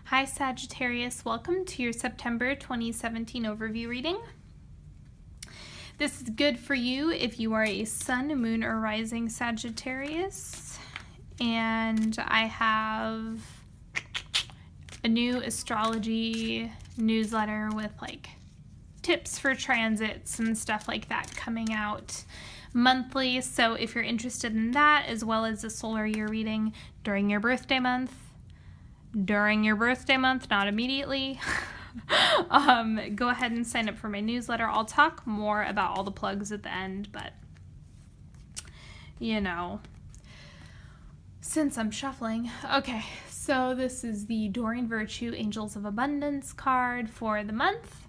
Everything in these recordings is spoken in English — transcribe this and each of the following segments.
Hi Sagittarius, welcome to your September 2017 overview reading. This is good for you if you are a sun, moon, or rising Sagittarius. And I have a new astrology newsletter with like tips for transits and stuff like that coming out monthly. So if you're interested in that, as well as a solar year reading during your birthday month, not immediately, go ahead and sign up for my newsletter. I'll talk more about all the plugs at the end, but you know, since I'm shuffling. Okay, so this is the Doreen Virtue Angels of Abundance card for the month.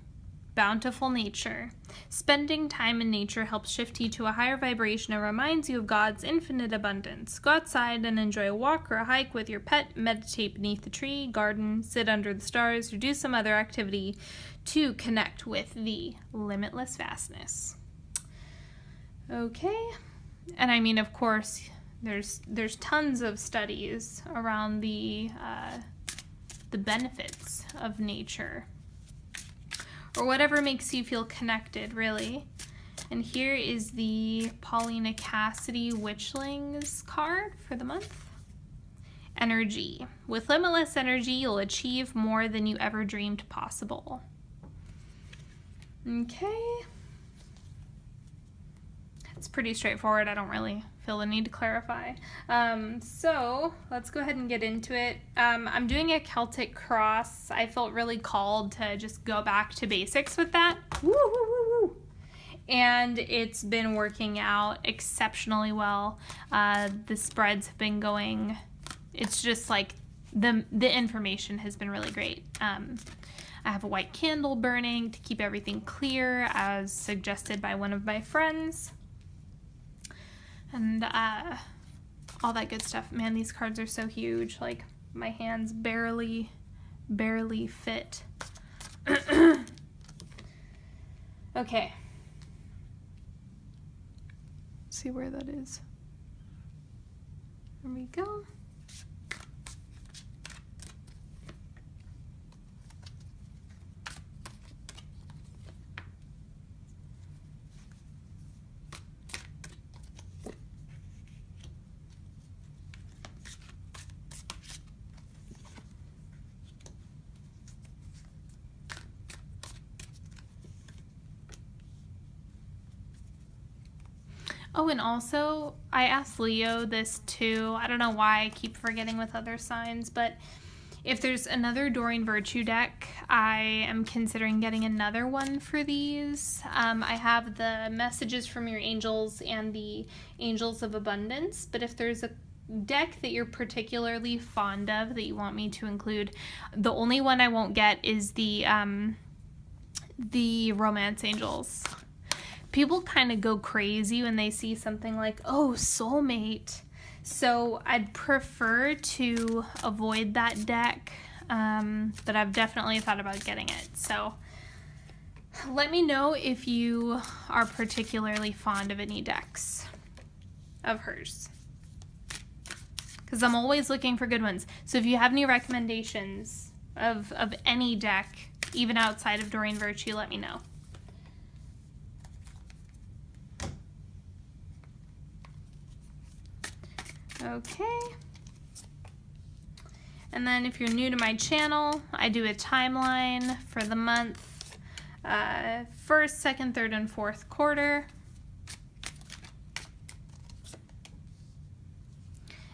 Bountiful nature. Spending time in nature helps shift you to a higher vibration and reminds you of God's infinite abundance. Go outside and enjoy a walk or a hike with your pet, meditate beneath a tree, garden, sit under the stars, or do some other activity to connect with the limitless vastness. Okay, and I mean, of course, there's tons of studies around the benefits of nature, or whatever makes you feel connected, really. And here is the Paulina Cassidy Witchlings card for the month. Energy. With limitless energy, you'll achieve more than you ever dreamed possible. Okay. It's pretty straightforward. I don't really feel the need to clarify. So let's go ahead and get into it. I'm doing a Celtic cross. I felt really called to just go back to basics with that. Woo, woo, woo, woo. And it's been working out exceptionally well. The spreads have been going. It's just like the information has been really great. I have a white candle burning to keep everything clear, as suggested by one of my friends. And all that good stuff. Man, these cards are so huge. Like, my hands barely fit. Okay. See where that is. There we go. Oh, and also, I asked Leo this too. I don't know why I keep forgetting with other signs, but if there's another Doreen Virtue deck, I am considering getting another one for these. I have the Messages from Your Angels and the Angels of Abundance, but if there's a deck that you're particularly fond of that you want me to include, the only one I won't get is the Romance Angels. People kind of go crazy when they see something like, oh, soulmate. So I'd prefer to avoid that deck, but I've definitely thought about getting it. So let me know if you are particularly fond of any decks of hers, because I'm always looking for good ones. So if you have any recommendations of any deck, even outside of Doreen Virtue, let me know. Okay, and then if you're new to my channel, I do a timeline for the month, first, second, third, and fourth quarter.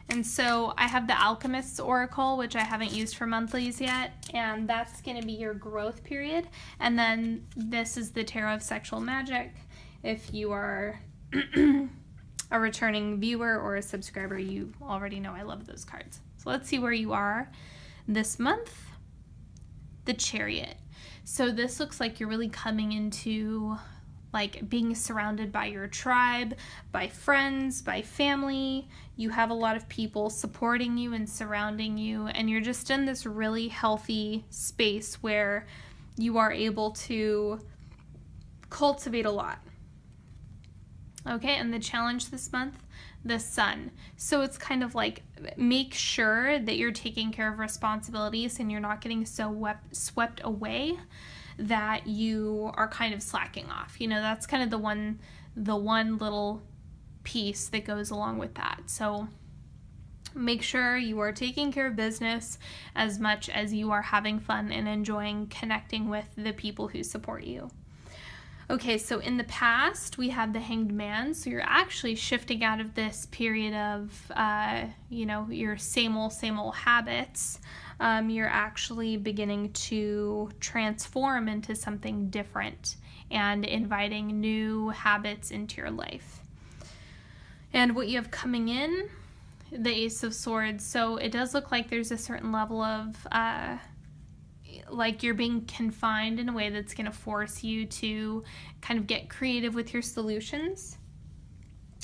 And so I have the Alchemist Oracle, which I haven't used for monthlies yet, and that's going to be your growth period. And then this is the Tarot of Sexual Magic. If you are a returning viewer or a subscriber, you already know I love those cards. So let's see where you are this month. The Chariot. So this looks like you're really coming into like being surrounded by your tribe, by friends, by family. You have a lot of people supporting you and surrounding you, and you're just in this really healthy space where you are able to cultivate a lot. Okay, and the challenge this month, the Sun. So it's kind of like, make sure that you're taking care of responsibilities and you're not getting so swept away that you are kind of slacking off. You know, that's kind of the one little piece that goes along with that. So make sure you are taking care of business as much as you are having fun and enjoying connecting with the people who support you. Okay, so in the past, we have the Hanged Man. So you're actually shifting out of this period of, your same old habits. You're actually beginning to transform into something different and inviting new habits into your life. And what you have coming in, the Ace of Swords. So it does look like there's a certain level of, like you're being confined in a way that's going to force you to kind of get creative with your solutions.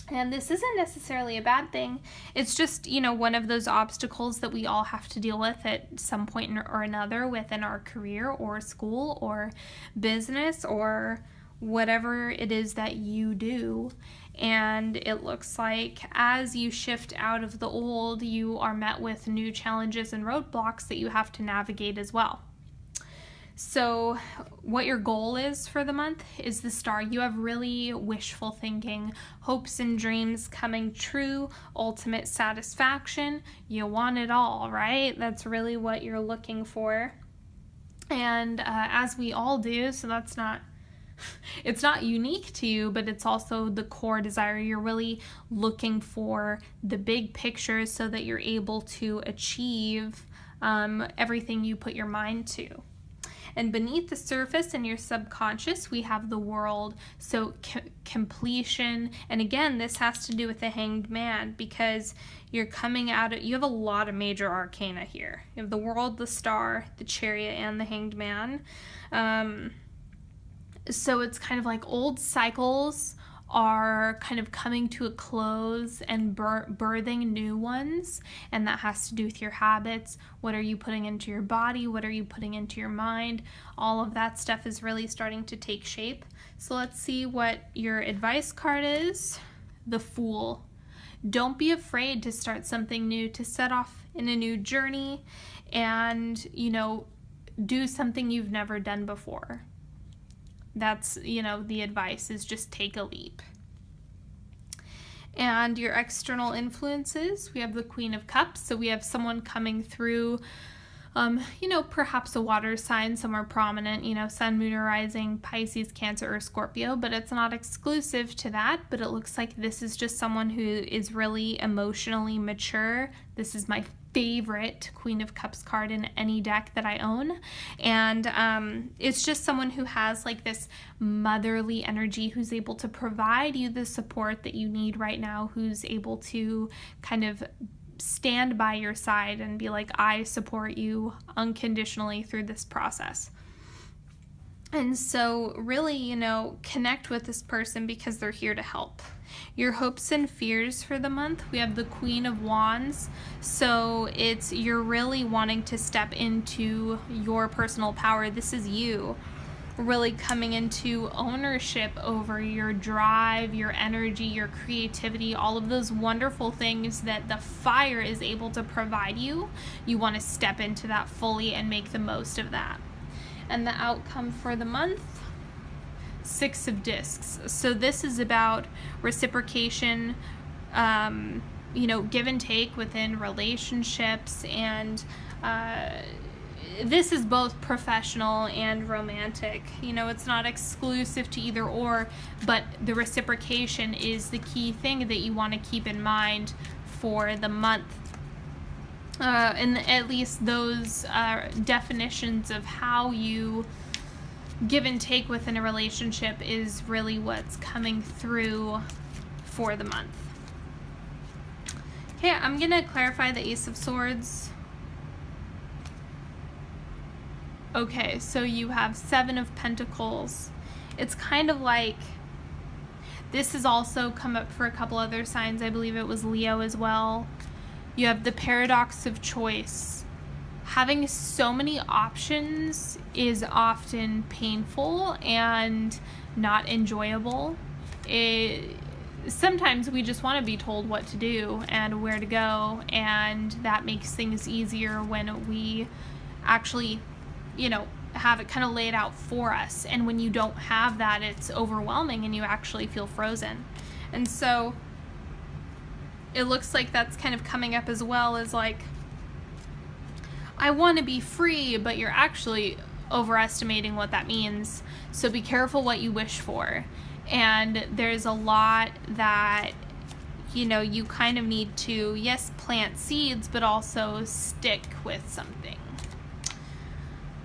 And this isn't necessarily a bad thing. It's just, one of those obstacles that we all have to deal with at some point or another within our career or school or business or whatever it is that you do. And it looks like as you shift out of the old, you are met with new challenges and roadblocks that you have to navigate as well. So what your goal is for the month is the Star. You have really wishful thinking, hopes and dreams coming true, ultimate satisfaction. You want it all, right? That's really what you're looking for. And as we all do, so that's not, it's not unique to you, but it's also the core desire. You're really looking for the big picture so that you're able to achieve everything you put your mind to. And beneath the surface in your subconscious, we have the World. So completion. And again, this has to do with the Hanged Man because you're coming out of, you have a lot of major arcana here. You have the World, the Star, the Chariot, and the Hanged Man. So it's kind of like old cycles are kind of coming to a close and birthing new ones, and that has to do with your habits. What are you putting into your body? What are you putting into your mind? All of that stuff is really starting to take shape. So let's see what your advice card is. The Fool. Don't be afraid to start something new, to set off in a new journey and, do something you've never done before. That's, the advice is just take a leap. And your external influences, we have the Queen of Cups. So we have someone coming through, perhaps a water sign, somewhere prominent, Sun, Moon, or Rising, Pisces, Cancer, or Scorpio, but it's not exclusive to that. But it looks like this is just someone who is really emotionally mature. This is my favorite Queen of Cups card in any deck that I own, and it's just someone who has like this motherly energy, who's able to provide you the support that you need right now, who's able to kind of stand by your side and be like, I support you unconditionally through this process. And so really, connect with this person because they're here to help. Your hopes and fears for the month, we have the Queen of Wands. So you're really wanting to step into your personal power. This is you really coming into ownership over your drive, your energy, your creativity, all of those wonderful things that the fire is able to provide you. You want to step into that fully and make the most of that. And the outcome for the month, Six of Discs. So this is about reciprocation, give and take within relationships, and this is both professional and romantic. It's not exclusive to either or, but the reciprocation is the key thing that you want to keep in mind for the month. And at least those definitions of how you give and take within a relationship is really what's coming through for the month. Okay, I'm going to clarify the Ace of Swords. Okay, so you have Seven of Pentacles. It's kind of like, this has also come up for a couple other signs. I believe it was Leo as well. You have the paradox of choice. Having so many options is often painful and not enjoyable. sometimes we just want to be told what to do and where to go, and that makes things easier when we actually, have it kind of laid out for us. And when you don't have that, it's overwhelming and you actually feel frozen. And so it looks like that's kind of coming up as well, as like, I want to be free, but you're actually overestimating what that means. So be careful what you wish for. And there's a lot that, you kind of need to, yes, plant seeds, but also stick with something.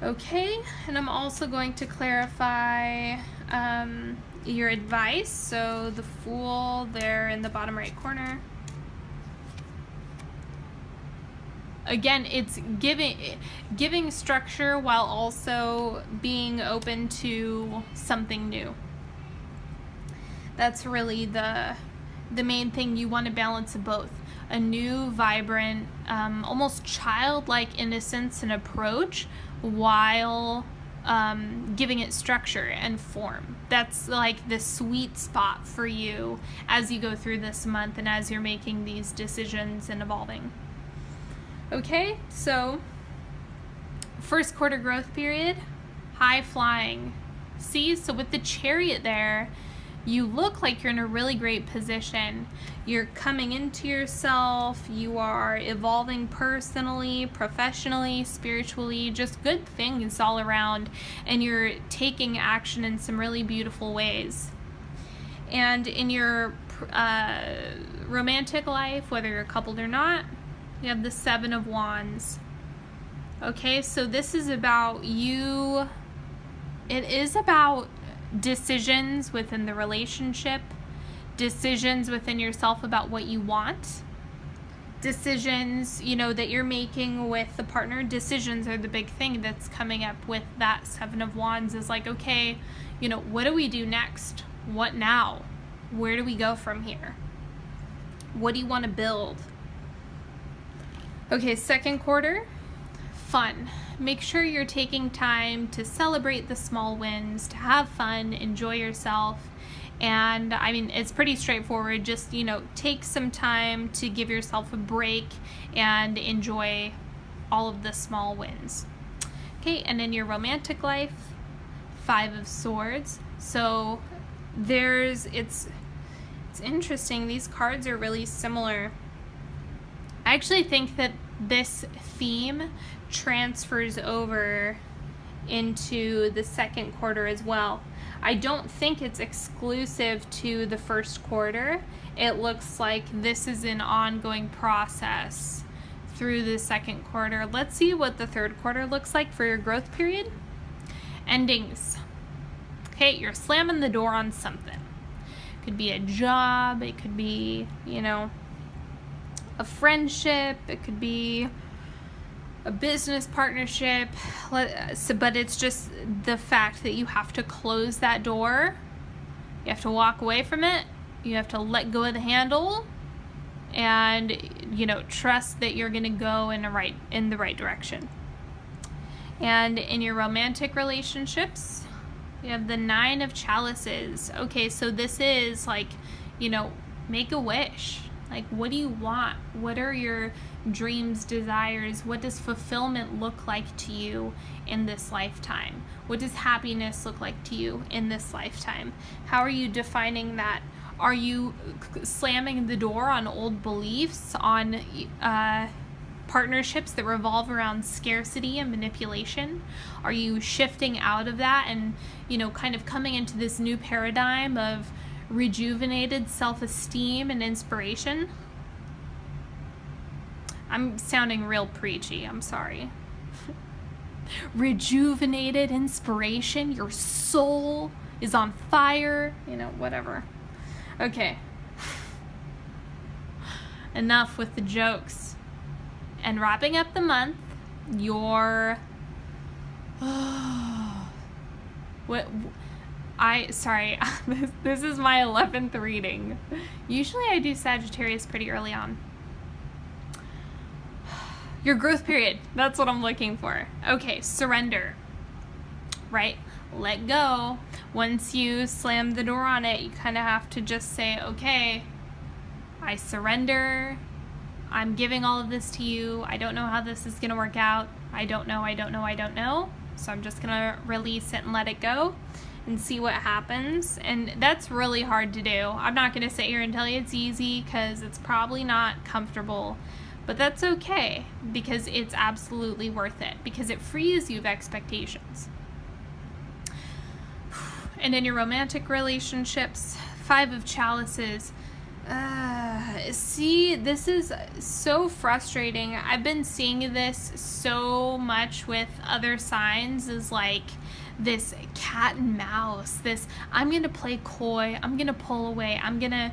Okay, and I'm also going to clarify your advice. So the Fool there in the bottom right corner. Again, it's giving structure while also being open to something new. That's really the main thing. You want to balance both. A new, vibrant, almost childlike innocence and approach while giving it structure and form. That's like the sweet spot for you as you go through this month and as you're making these decisions and evolving. Okay, so first quarter growth period, high flying. See, so with the Chariot there, you look like you're in a really great position. You're coming into yourself, you are evolving personally, professionally, spiritually, just good things all around, and you're taking action in some really beautiful ways. And in your romantic life, whether you're coupled or not, you have the Seven of Wands. Okay, so this is about you. It is about decisions within the relationship, decisions within yourself about what you want, decisions, that you're making with the partner. Decisions are the big thing that's coming up with that Seven of Wands, is like, okay, what do we do next? What now? Where do we go from here? What do you want to build? Okay, second quarter, fun. Make sure you're taking time to celebrate the small wins, to have fun, enjoy yourself. And I mean, it's pretty straightforward. Just, take some time to give yourself a break and enjoy all of the small wins. Okay, and in your romantic life, Five of Swords. So it's interesting. These cards are really similar. I actually think that this theme transfers over into the second quarter as well. I don't think it's exclusive to the first quarter. It looks like this is an ongoing process through the second quarter. Let's see what the third quarter looks like for your growth period. Endings. Okay, you're slamming the door on something. It could be a job, it could be, a friendship, it could be a business partnership, but it's just the fact that you have to close that door, you have to walk away from it, you have to let go of the handle, and trust that you're going to go in the right direction. And in your romantic relationships, you have the Nine of Chalices. Okay, so this is like, make a wish. Like, what do you want? What are your dreams, desires? What does fulfillment look like to you in this lifetime? What does happiness look like to you in this lifetime? How are you defining that? Are you slamming the door on old beliefs, on partnerships that revolve around scarcity and manipulation? Are you shifting out of that and, kind of coming into this new paradigm of rejuvenated self-esteem and inspiration? I'm sounding real preachy, I'm sorry. Rejuvenated inspiration, your soul is on fire, whatever. Okay. Enough with the jokes. And wrapping up the month, your this is my 11th reading. Usually I do Sagittarius pretty early on. Your growth period, that's what I'm looking for. Okay, surrender, right? let go. Once you slam the door on it, you kind of have to just say, okay, I surrender. I'm giving all of this to you. I don't know how this is going to work out. I don't know. So I'm just going to release it and let it go and see what happens. And that's really hard to do. I'm not going to sit here and tell you it's easy, because it's probably not comfortable. But that's okay, because it's absolutely worth it, because it frees you of expectations. And in your romantic relationships, 5 of Chalices. See, this is so frustrating. I've been seeing this so much with other signs, is like this cat and mouse, this I'm going to play coy, I'm going to pull away, I'm going to,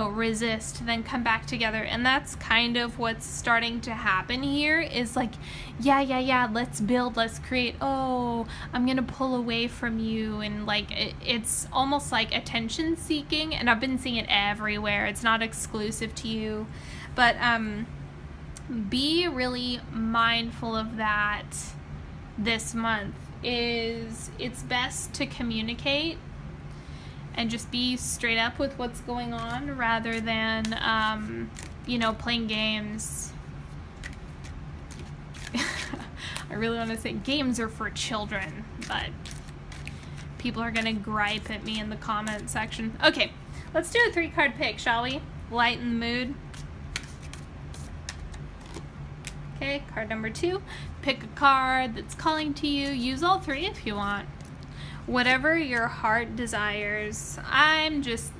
resist, then come back together. And that's kind of what's starting to happen here, is like, yeah, let's build, let's create. Oh, I'm going to pull away from you. And like, it's almost like attention seeking. And I've been seeing it everywhere. It's not exclusive to you, but be really mindful of that this month. It's best to communicate and just be straight up with what's going on, rather than playing games. I really want to say games are for children, but people are gonna gripe at me in the comment section. Okay, let's do a 3-card pick, shall we? Lighten the mood. Okay, card number 2. Pick a card that's calling to you. Use all 3 if you want. Whatever your heart desires. I'm just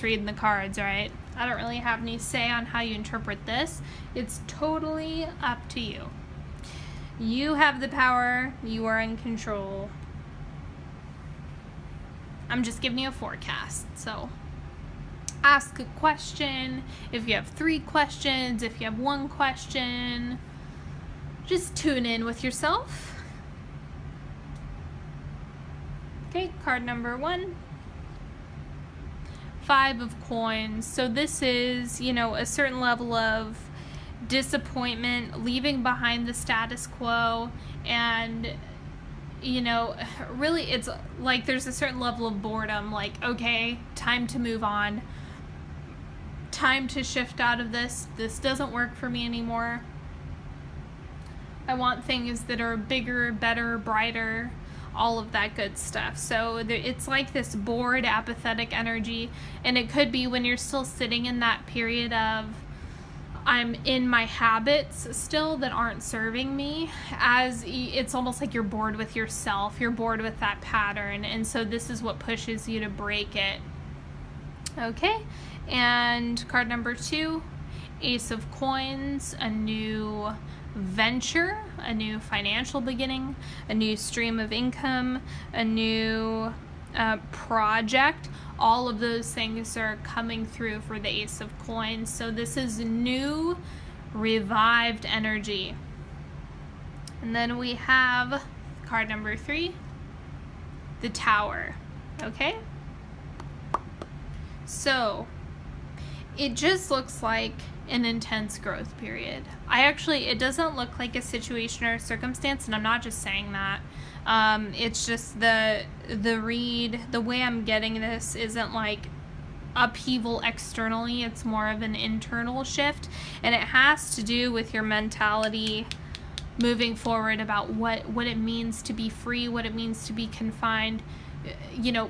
reading the cards, right? I don't really have any say on how you interpret this. It's totally up to you. You have the power. You are in control. I'm just giving you a forecast, so ask a question. If you have 3 questions, if you have 1 question, just tune in with yourself. Okay, card number 1. 5 of Coins. So this is, a certain level of disappointment, leaving behind the status quo, and, really it's like there's a certain level of boredom, like, okay, time to move on. Time to shift out of this. This doesn't work for me anymore. I want things that are bigger, better, brighter, all of that good stuff. So it's like this bored, apathetic energy. And it could be when you're still sitting in that period of, I'm in my habits still that aren't serving me, as it's almost like you're bored with yourself. You're bored with that pattern. And so this is what pushes you to break it. Okay. And card number 2, Ace of Coins, a new venture, a new financial beginning, a new stream of income, a new project. All of those things are coming through for the Ace of Coins. So this is new, revived energy. And then we have card number 3, the Tower. Okay? So it just looks like an intense growth period. It doesn't look like a situation or a circumstance, and I'm not just saying that. It's just the read, the way I'm getting this isn't like upheaval externally, it's more of an internal shift, and it has to do with your mentality moving forward about what it means to be free, what it means to be confined.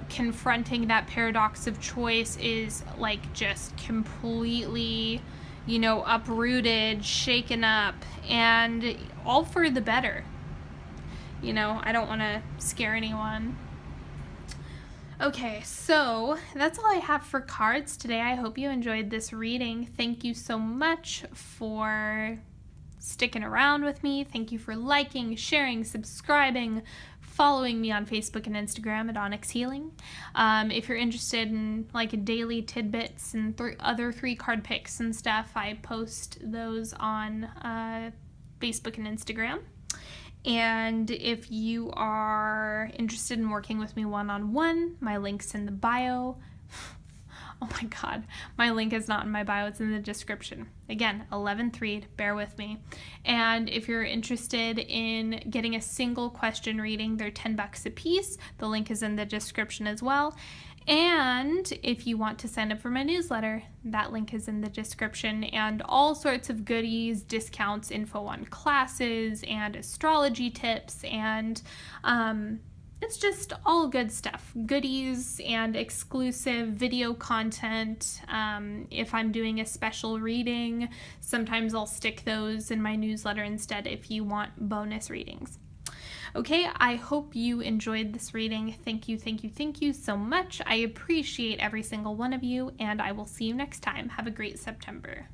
Confronting that paradox of choice is like just completely, uprooted, shaken up, and all for the better. I don't want to scare anyone. Okay, so that's all I have for cards today. I hope you enjoyed this reading. Thank you so much for sticking around with me. Thank you for liking, sharing, subscribing, following me on Facebook and Instagram at Onyx Healing. If you're interested in like daily tidbits and other 3-card picks and stuff, I post those on Facebook and Instagram. And if you are interested in working with me one-on-one, my link's in the bio. Oh my God, my link is not in my bio, it's in the description. Again, 11th read, bear with me. And if you're interested in getting a single question reading, they're $10 a piece. The link is in the description as well. And if you want to sign up for my newsletter, that link is in the description, and all sorts of goodies, discounts, info on classes, and astrology tips, and it's just all good stuff. Goodies and exclusive video content. If I'm doing a special reading, sometimes I'll stick those in my newsletter instead if you want bonus readings. Okay, I hope you enjoyed this reading. Thank you so much. I appreciate every single one of you, and I will see you next time. Have a great September.